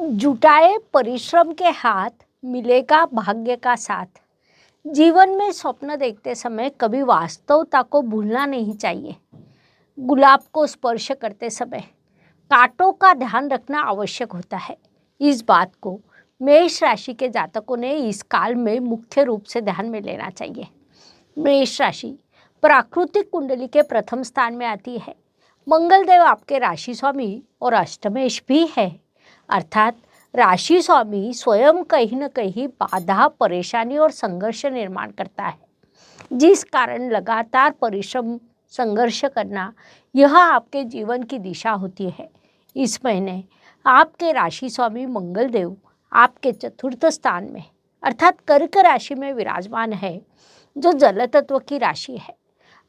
जुटाए परिश्रम के हाथ, मिलेगा भाग्य का साथ। जीवन में स्वप्न देखते समय कभी वास्तवता को भूलना नहीं चाहिए। गुलाब को स्पर्श करते समय कांटों का ध्यान रखना आवश्यक होता है। इस बात को मेष राशि के जातकों ने इस काल में मुख्य रूप से ध्यान में लेना चाहिए। मेष राशि प्राकृतिक कुंडली के प्रथम स्थान में आती है। मंगल देव आपके राशि स्वामी और अष्टमेश भी है, अर्थात राशि स्वामी स्वयं कहीं न कहीं बाधा, परेशानी और संघर्ष निर्माण करता है, जिस कारण लगातार परिश्रम संघर्ष करना यह आपके जीवन की दिशा होती है। इस महीने आपके राशि स्वामी मंगल देव आपके चतुर्थ स्थान में अर्थात कर्क राशि में विराजमान है, जो जल तत्व की राशि है।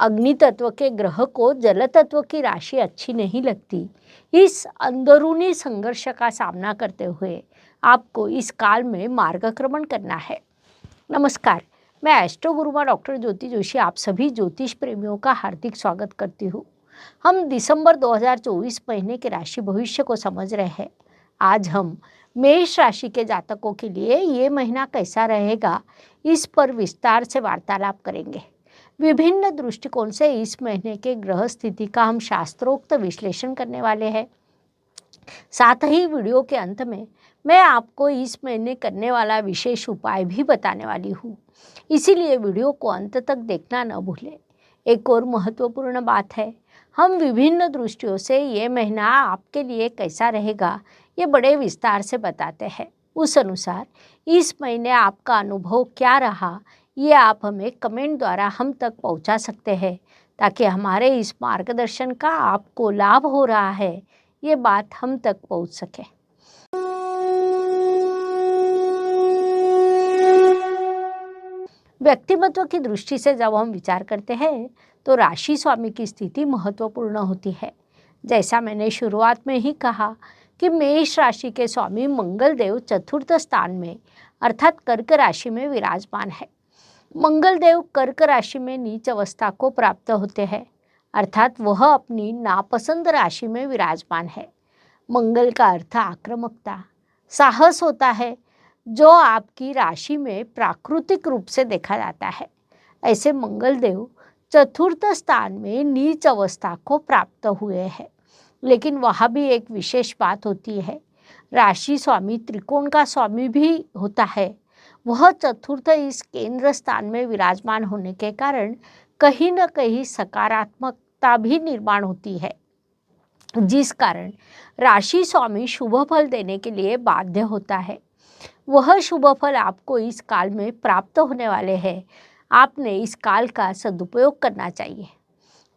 अग्नि तत्व के ग्रह को जल तत्व की राशि अच्छी नहीं लगती। इस अंदरूनी संघर्ष का सामना करते हुए आपको इस काल में मार्गक्रमण करना है। नमस्कार, मैं एस्ट्रो गुरुमा डॉक्टर ज्योति जोशी आप सभी ज्योतिष प्रेमियों का हार्दिक स्वागत करती हूँ। हम दिसंबर 2024 महीने के राशि भविष्य को समझ रहे हैं। आज हम मेष राशि के जातकों के लिए ये महीना कैसा रहेगा, इस पर विस्तार से वार्तालाप करेंगे। विभिन्न दृष्टिकोण से इस महीने के ग्रह स्थिति का हम शास्त्रोक्त विश्लेषण करने वाले हैं। साथ ही वीडियो के अंत में मैं आपको इस महीने करने वाला विशेष उपाय भी बताने वाली हूँ, इसीलिए वीडियो को अंत तक देखना न भूलें। एक और महत्वपूर्ण बात है, हम विभिन्न दृष्टियों से ये महीना आपके लिए कैसा रहेगा ये बड़े विस्तार से बताते हैं। उस अनुसार इस महीने आपका अनुभव क्या रहा, ये आप हमें कमेंट द्वारा हम तक पहुंचा सकते हैं, ताकि हमारे इस मार्गदर्शन का आपको लाभ हो रहा है ये बात हम तक पहुंच सके। व्यक्तिमत्व की दृष्टि से जब हम विचार करते हैं तो राशि स्वामी की स्थिति महत्वपूर्ण होती है। जैसा मैंने शुरुआत में ही कहा कि मेष राशि के स्वामी मंगल देव चतुर्थ स्थान में अर्थात कर्क राशि में विराजमान है। मंगल देव कर्क राशि में नीच अवस्था को प्राप्त होते हैं, अर्थात वह अपनी नापसंद राशि में विराजमान है। मंगल का अर्थ आक्रामकता, साहस होता है, जो आपकी राशि में प्राकृतिक रूप से देखा जाता है। ऐसे मंगल देव चतुर्थ स्थान में नीच अवस्था को प्राप्त हुए हैं। लेकिन वहाँ भी एक विशेष बात होती है, राशि स्वामी त्रिकोण का स्वामी भी होता है। वह चतुर्थ इस केंद्र स्थान में विराजमान होने के कारण कहीं न कहीं सकारात्मकता भी निर्माण होती है, जिस कारण राशि स्वामी शुभ फल देने के लिए बाध्य होता है। वह शुभ फल आपको इस काल में प्राप्त होने वाले हैं। आपने इस काल का सदुपयोग करना चाहिए।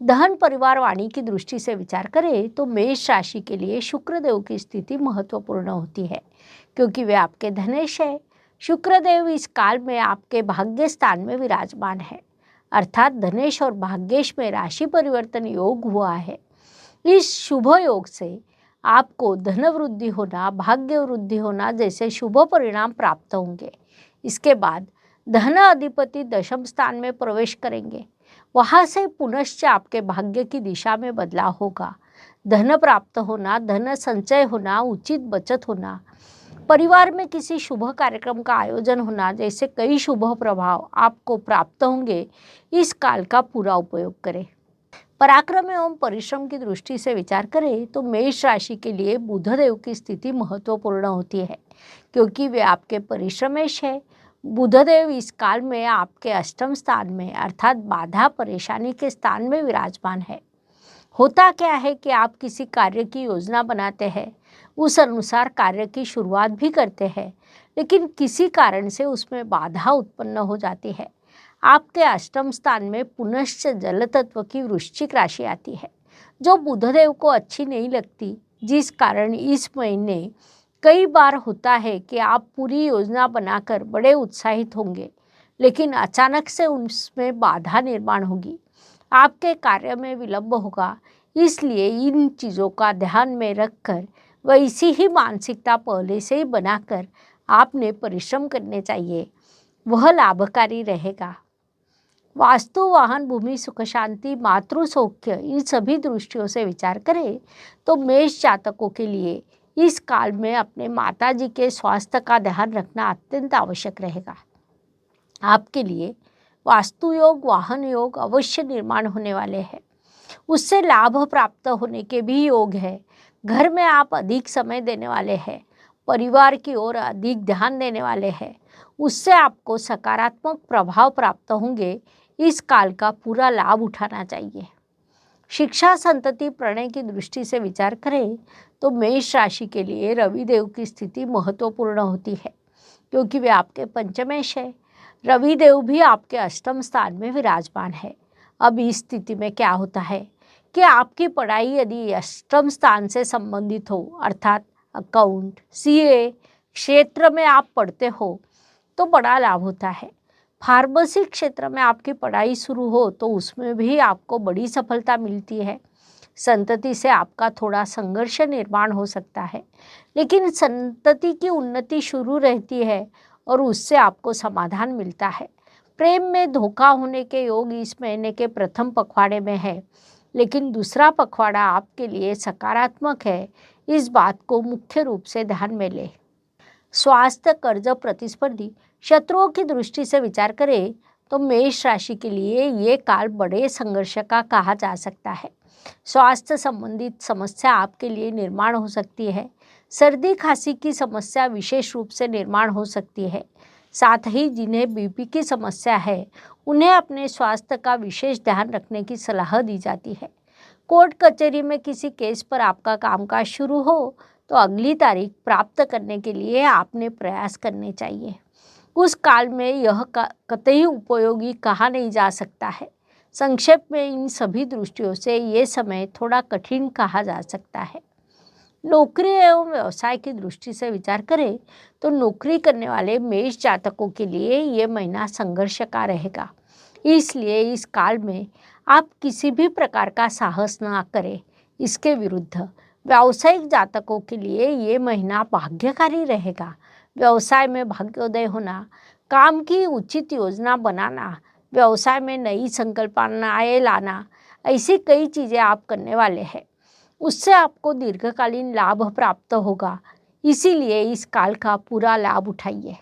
धन परिवार वाणी की दृष्टि से विचार करें तो मेष राशि के लिए शुक्रदेव की स्थिति महत्वपूर्ण होती है, क्योंकि वे आपके धनेश है। शुक्रदेव इस काल में आपके भाग्य स्थान में विराजमान है, अर्थात धनेश और भाग्येश में राशि परिवर्तन योग हुआ है। इस शुभ योग से आपको धन वृद्धि होना, भाग्य वृद्धि होना जैसे शुभ परिणाम प्राप्त होंगे। इसके बाद धन अधिपति दशम स्थान में प्रवेश करेंगे। वहाँ से पुनश्च आपके भाग्य की दिशा में बदलाव होगा। धन प्राप्त होना, धन संचय होना, उचित बचत होना, परिवार में किसी शुभ कार्यक्रम का आयोजन होना जैसे कई शुभ प्रभाव आपको प्राप्त होंगे। इस काल का पूरा उपयोग करें। पराक्रम एवं परिश्रम की दृष्टि से विचार करें तो मेष राशि के लिए बुधदेव की स्थिति महत्वपूर्ण होती है, क्योंकि वे आपके परिश्रमेश है। बुधदेव इस काल में आपके अष्टम स्थान में अर्थात बाधा परेशानी के स्थान में विराजमान है। होता क्या है कि आप किसी कार्य की योजना बनाते हैं, उस अनुसार कार्य की शुरुआत भी करते हैं, लेकिन किसी कारण से उसमें बाधा उत्पन्न हो जाती है। आपके अष्टम स्थान में पुनश्च जल तत्व की वृश्चिक राशि आती है, जो बुधदेव को अच्छी नहीं लगती, जिस कारण इस महीने कई बार होता है कि आप पूरी योजना बनाकर बड़े उत्साहित होंगे, लेकिन अचानक से उसमें बाधा निर्माण होगी, आपके कार्य में विलंब होगा। इसलिए इन चीज़ों का ध्यान में रखकर वैसी ही मानसिकता पहले से ही बनाकर आपने परिश्रम करने चाहिए, वह लाभकारी रहेगा। वास्तु, वाहन, भूमि, सुख शांति, मातृ सौख्य, इन सभी दृष्टियों से विचार करें तो मेष जातकों के लिए इस काल में अपने माताजी के स्वास्थ्य का ध्यान रखना अत्यंत आवश्यक रहेगा। आपके लिए वास्तु योग, वाहन योग अवश्य निर्माण होने वाले हैं। उससे लाभ प्राप्त होने के भी योग है। घर में आप अधिक समय देने वाले हैं, परिवार की ओर अधिक ध्यान देने वाले हैं। उससे आपको सकारात्मक प्रभाव प्राप्त होंगे। इस काल का पूरा लाभ उठाना चाहिए। शिक्षा, संतति, प्रणय की दृष्टि से विचार करें तो मेष राशि के लिए रविदेव की स्थिति महत्वपूर्ण होती है, क्योंकि वे आपके पंचमेश है। रविदेव भी आपके अष्टम स्थान में विराजमान है। अब इस स्थिति में क्या होता है कि आपकी पढ़ाई यदि अष्टम स्थान से संबंधित हो, अर्थात अकाउंट, सीए क्षेत्र में आप पढ़ते हो तो बड़ा लाभ होता है। फार्मेसी क्षेत्र में आपकी पढ़ाई शुरू हो तो उसमें भी आपको बड़ी सफलता मिलती है। संतति से आपका थोड़ा संघर्ष निर्माण हो सकता है, लेकिन संतति की उन्नति शुरू रहती है और उससे आपको समाधान मिलता है। प्रेम में धोखा होने के योग इस महीने के प्रथम पखवाड़े में है, लेकिन दूसरा पखवाड़ा आपके लिए सकारात्मक है। इस बात को मुख्य रूप से ध्यान में लें। स्वास्थ्य, कर्ज, प्रतिस्पर्धी, शत्रुओं की दृष्टि से विचार करें तो मेष राशि के लिए ये काल बड़े संघर्ष का कहा जा सकता है। स्वास्थ्य संबंधित समस्या आपके लिए निर्माण हो सकती है। सर्दी खांसी की समस्या विशेष रूप से निर्माण हो सकती है। साथ ही जिन्हें बीपी की समस्या है उन्हें अपने स्वास्थ्य का विशेष ध्यान रखने की सलाह दी जाती है। कोर्ट कचहरी में किसी केस पर आपका कामकाज शुरू हो तो अगली तारीख प्राप्त करने के लिए आपने प्रयास करने चाहिए। उस काल में यह कतई उपयोगी कहा नहीं जा सकता है। संक्षेप में इन सभी दृष्टियों से ये समय थोड़ा कठिन कहा जा सकता है। नौकरी एवं व्यवसाय की दृष्टि से विचार करें तो नौकरी करने वाले मेष जातकों के लिए ये महीना संघर्ष का रहेगा। इसलिए इस काल में आप किसी भी प्रकार का साहस ना करें। इसके विरुद्ध व्यावसायिक जातकों के लिए ये महीना भाग्यकारी रहेगा। व्यवसाय में भाग्योदय होना, काम की उचित योजना बनाना, व्यवसाय में नई संकल्पनाएं लाना, ऐसी कई चीज़ें आप करने वाले हैं। उससे आपको दीर्घकालीन लाभ प्राप्त होगा। इसीलिए इस काल का पूरा लाभ उठाइए।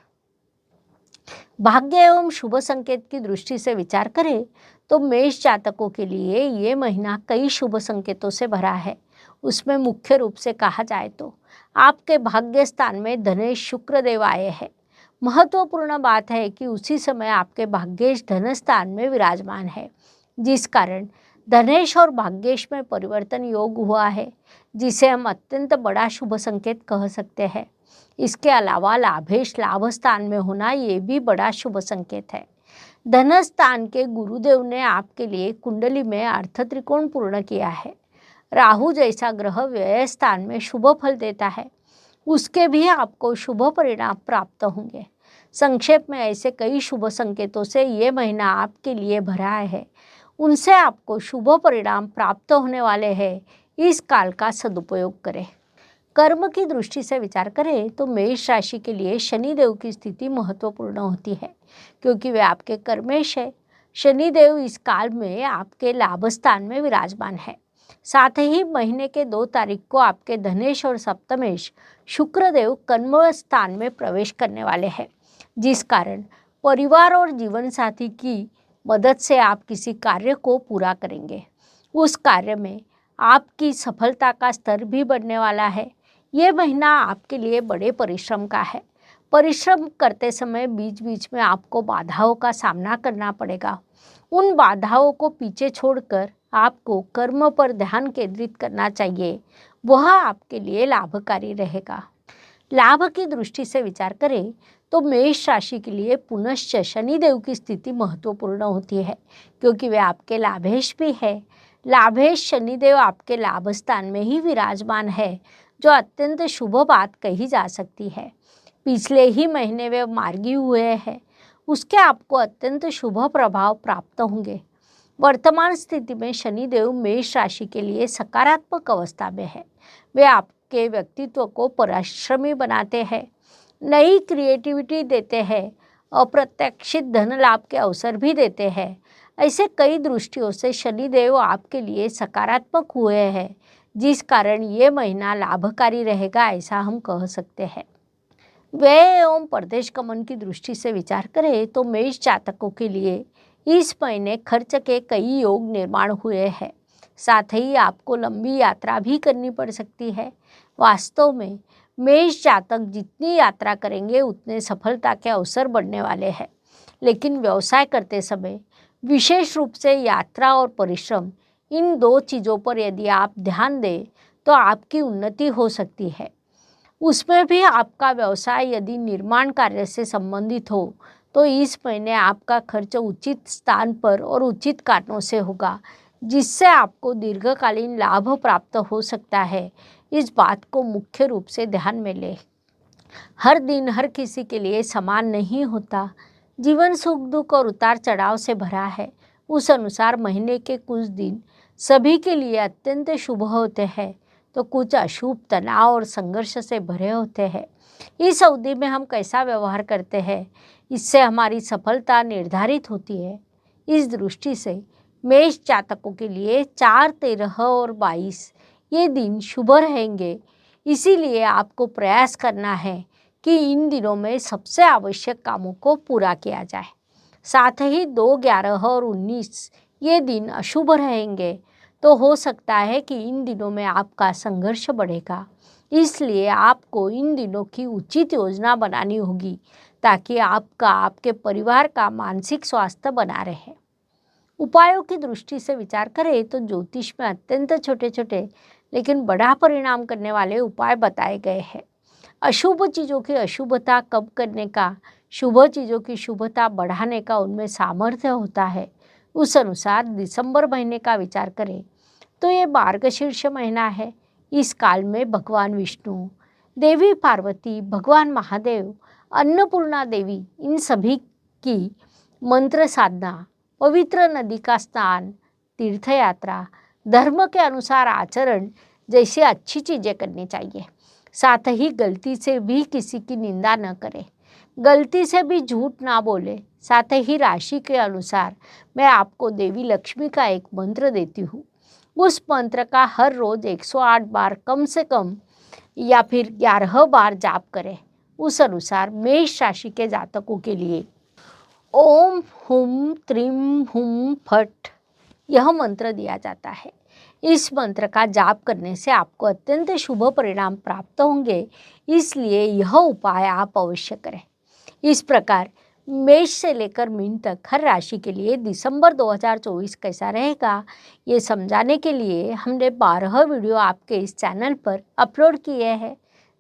भाग्य एवं शुभ संकेत की दृष्टि से विचार करें तो मेष जातकों के लिए ये महीना कई शुभ संकेतों से भरा है। उसमें मुख्य रूप से कहा जाए तो आपके भाग्य स्थान में धनेश शुक्र देव आए हैं। महत्वपूर्ण बात है कि उसी समय आपके भाग्येश धन स्थान में विराजमान है, जिस कारण धनेश और भाग्येश में परिवर्तन योग हुआ है, जिसे हम अत्यंत बड़ा शुभ संकेत कह सकते हैं। इसके अलावा लाभेश लाभ स्थान में होना ये भी बड़ा शुभ संकेत है। धन स्थान के गुरुदेव ने आपके लिए कुंडली में अर्थ त्रिकोण पूर्ण किया है। राहु जैसा ग्रह व्यय स्थान में शुभ फल देता है, उसके भी आपको शुभ परिणाम प्राप्त होंगे। संक्षेप में ऐसे कई शुभ संकेतों से ये महीना आपके लिए भरा है, उनसे आपको शुभ परिणाम प्राप्त होने वाले हैं। इस काल का सदुपयोग करें। कर्म की दृष्टि से विचार करें तो मेष राशि के लिए शनिदेव की स्थिति महत्वपूर्ण होती है, क्योंकि वे आपके कर्मेश है। शनिदेव इस काल में आपके लाभ स्थान में विराजमान है। साथ ही महीने के 2 तारीख को आपके धनेश और सप्तमेश शुक्रदेव कर्म स्थान में प्रवेश करने वाले हैं, जिस कारण परिवार और जीवन साथी की मदद से आप किसी कार्य को पूरा करेंगे। उस कार्य में आपकी सफलता का स्तर भी बढ़ने वाला है। ये महीना आपके लिए बड़े परिश्रम का है। परिश्रम करते समय बीच बीच में आपको बाधाओं का सामना करना पड़ेगा। उन बाधाओं को पीछे छोड़कर आपको कर्म पर ध्यान केंद्रित करना चाहिए, वह आपके लिए लाभकारी रहेगा। लाभ की दृष्टि से विचार करें तो मेष राशि के लिए पुनश्च शनिदेव की स्थिति महत्वपूर्ण होती है, क्योंकि वे आपके लाभेश भी है। लाभेश शनिदेव आपके लाभ स्थान में ही विराजमान है, जो अत्यंत शुभ बात कही जा सकती है। पिछले ही महीने वे मार्गी हुए हैं, उसके आपको अत्यंत शुभ प्रभाव प्राप्त होंगे। वर्तमान स्थिति में शनिदेव मेष राशि के लिए सकारात्मक अवस्था में है। वे आपके व्यक्तित्व को पराश्रमी बनाते हैं, नई क्रिएटिविटी देते हैं, अप्रत्याशित धन लाभ के अवसर भी देते हैं। ऐसे कई दृष्टियों से शनिदेव आपके लिए सकारात्मक हुए हैं, जिस कारण ये महीना लाभकारी रहेगा ऐसा हम कह सकते हैं। व्यय एवं परदेश गमन की दृष्टि से विचार करें तो मेष जातकों के लिए इस महीने खर्च के कई योग निर्माण हुए हैं। साथ ही आपको लंबी यात्रा भी करनी पड़ सकती है। वास्तव में मेष जातक जितनी यात्रा करेंगे उतने सफलता के अवसर बढ़ने वाले हैं। लेकिन व्यवसाय करते समय विशेष रूप से यात्रा और परिश्रम, इन दो चीज़ों पर यदि आप ध्यान दें तो आपकी उन्नति हो सकती है। उसमें भी आपका व्यवसाय यदि निर्माण कार्य से संबंधित हो तो इस महीने आपका खर्च उचित स्थान पर और उचित कारणों से होगा, जिससे आपको दीर्घकालीन लाभ प्राप्त हो सकता है। इस बात को मुख्य रूप से ध्यान में लें। हर दिन हर किसी के लिए समान नहीं होता। जीवन सुख दुख और उतार चढ़ाव से भरा है। उस अनुसार महीने के कुछ दिन सभी के लिए अत्यंत शुभ होते हैं तो कुछ अशुभ, तनाव और संघर्ष से भरे होते हैं। इस अवधि में हम कैसा व्यवहार करते हैं, इससे हमारी सफलता निर्धारित होती है। इस दृष्टि से मेष जातकों के लिए 4, 13 और 22 ये दिन शुभ रहेंगे। इसीलिए आपको प्रयास करना है कि इन दिनों में सबसे आवश्यक कामों को पूरा किया जाए। साथ ही 2, 11 और 19 ये दिन अशुभ रहेंगे, तो हो सकता है कि इन दिनों में आपका संघर्ष बढ़ेगा। इसलिए आपको इन दिनों की उचित योजना बनानी होगी ताकि आपका, आपके परिवार का मानसिक स्वास्थ्य बना रहे। उपायों की दृष्टि से विचार करें तो ज्योतिष में अत्यंत छोटे छोटे लेकिन बड़ा परिणाम करने वाले उपाय बताए गए हैं। अशुभ चीज़ों की अशुभता कम करने का, शुभ चीज़ों की शुभता बढ़ाने का उनमें सामर्थ्य होता है। उस अनुसार दिसंबर महीने का विचार करें तो ये मार्गशीर्ष महीना है। इस काल में भगवान विष्णु, देवी पार्वती, भगवान महादेव, अन्नपूर्णा देवी, इन सभी की मंत्र साधना, पवित्र नदी का स्नान, तीर्थ यात्रा, धर्म के अनुसार आचरण जैसी अच्छी चीज़ें करनी चाहिए। साथ ही गलती से भी किसी की निंदा न करें, गलती से भी झूठ ना बोले। साथ ही राशि के अनुसार मैं आपको देवी लक्ष्मी का एक मंत्र देती हूँ। उस मंत्र का हर रोज़ 108 बार कम से कम या फिर 11 बार जाप करें। उस अनुसार मेष राशि के जातकों के लिए ओम हुम त्रीम हुम फट यह मंत्र दिया जाता है। इस मंत्र का जाप करने से आपको अत्यंत शुभ परिणाम प्राप्त होंगे, इसलिए यह उपाय आप अवश्य करें। इस प्रकार मेष से लेकर मीन तक हर राशि के लिए दिसंबर 2024 कैसा रहेगा, ये समझाने के लिए हमने 12 वीडियो आपके इस चैनल पर अपलोड किए हैं।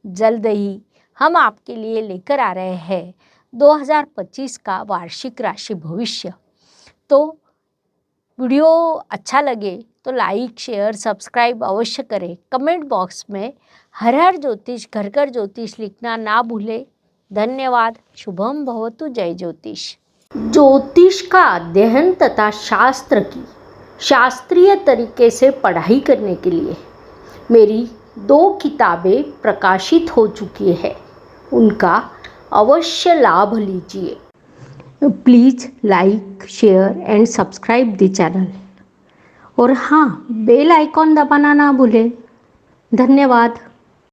जल्द ही हम आपके लिए लेकर आ रहे हैं 2025 का वार्षिक राशि भविष्य। तो वीडियो अच्छा लगे तो लाइक, शेयर, सब्सक्राइब अवश्य करें। कमेंट बॉक्स में हर हर ज्योतिष, घर घर ज्योतिष लिखना ना भूलें। धन्यवाद। शुभम भवतु। जय ज्योतिष। ज्योतिष का अध्ययन तथा शास्त्र की शास्त्रीय तरीके से पढ़ाई करने के लिए मेरी 2 किताबें प्रकाशित हो चुकी है, उनका अवश्य लाभ लीजिए। Please like, share and subscribe the channel. और हाँ, बेल आइकॉन दबाना ना भूलें। धन्यवाद।